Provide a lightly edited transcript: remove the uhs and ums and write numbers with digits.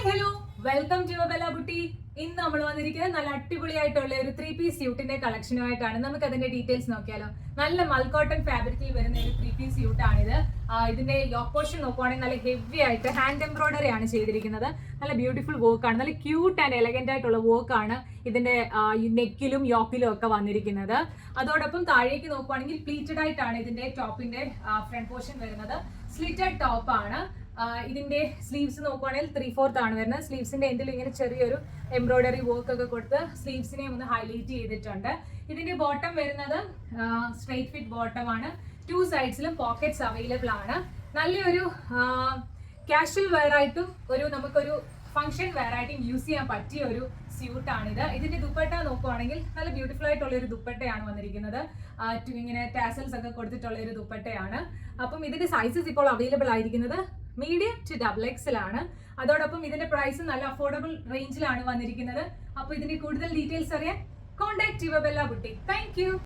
Hello welcome to Bella Beauty. ഇന്ന് നമ്മൾ വന്നിരിക്കുന്നത് നല്ല അടിപൊളിയായിട്ടുള്ള ഒരു 3-piece സ്യൂട്ടിന്റെ കളക്ഷനുമായിട്ടാണ്. നമുക്ക് അതിന്റെ ഡീറ്റെയിൽസ് നോക്കിയാലോ. നല്ല മൽക്കോട്ടൺ ഫാബ്രിക്കിൽ വരുന്ന ഒരു 3-piece സ്യൂട്ടാണിത്. ഇതിന്റെ യോക്ക് പോർഷൻ നോക്കുവാണെങ്കിൽ നല്ല ഹെവി ആയിട്ട് ഹാൻഡ് എംബ്രോയിഡറി ആണ് ചെയ്തിരിക്കുന്നത്. നല്ല ബ്യൂട്ടിഫുൾ വർക്ക് ആണ്, നല്ല ക്യൂട്ട് ആൻഡ് എലഗന്റ് ആയിട്ടുള്ള വർക്ക് ആണ് ഇതിന്റെ നെക്കിലും യോക്കിലും ഒക്കെ വന്നിരിക്കുന്നത്. അതോടൊപ്പം താഴേക്ക് നോക്കുവാണെങ്കിൽ പ്ലീറ്റഡ് ആയിട്ടാണ് ഇതിന്റെ ടോപ്പിന്റെ ഫ്രണ്ട് പോർഷൻ വരുന്നത്. സ്ലിറ്റഡ് ടോപ്പ് ആണ്. ഇതിന്റെ സ്ലീവ്സ് നോക്കുവാണെങ്കിൽ 3/4 ആണ് വരുന്നത്. സ്ലീവ്സിന്റെ എൻഡിൽ ഇങ്ങനെ ചെറിയൊരു എംബ്രോയിഡറി വർക്ക് ഒക്കെ കൊടുത്ത് സ്ലീവ്സിനെ ഒന്ന് ഹൈലൈറ്റ് ചെയ്തിട്ടുണ്ട്. ഇതിന്റെ ബോട്ടം വരുന്നത് സ്ട്രെയിറ്റ് ഫിറ്റ് ബോട്ടം ആണ്. 2 സൈഡ്സിലും പോക്കറ്റ്സ് അവൈലബിൾ ആണ്. നല്ലൊരു കാഷ്വൽ വെയർ ആയിട്ടും നമുക്കൊരു ഫംഗ്ഷൻ വെയർ ആയിട്ടും യൂസ് ചെയ്യാൻ പറ്റിയ ഒരു സ്യൂട്ടാണിത്. ഇതിന്റെ ദുപ്പട്ട നോക്കുവാണെങ്കിൽ നല്ല ബ്യൂട്ടിഫുൾ ആയിട്ടുള്ള ഒരു ദുപ്പട്ടയാണ് വന്നിരിക്കുന്നത്. ഇങ്ങനെ ടാസൽസ് ഒക്കെ കൊടുത്തിട്ടുള്ള ഒരു ദുപ്പട്ടയാണ്. അപ്പം ഇതിന്റെ സൈസസ് ഇപ്പോൾ അവൈലബിൾ ആയിരിക്കുന്നത് മീഡിയം ടു XXL ആണ്. അതോടൊപ്പം ഇതിന്റെ പ്രൈസ് നല്ല അഫോർഡബിൾ റേഞ്ചിലാണ് വന്നിരിക്കുന്നത്. അപ്പോൾ ഇതിന്റെ കൂടുതൽ ഡീറ്റെയിൽസ് അറിയാൻ contact Bella buti. Thank you.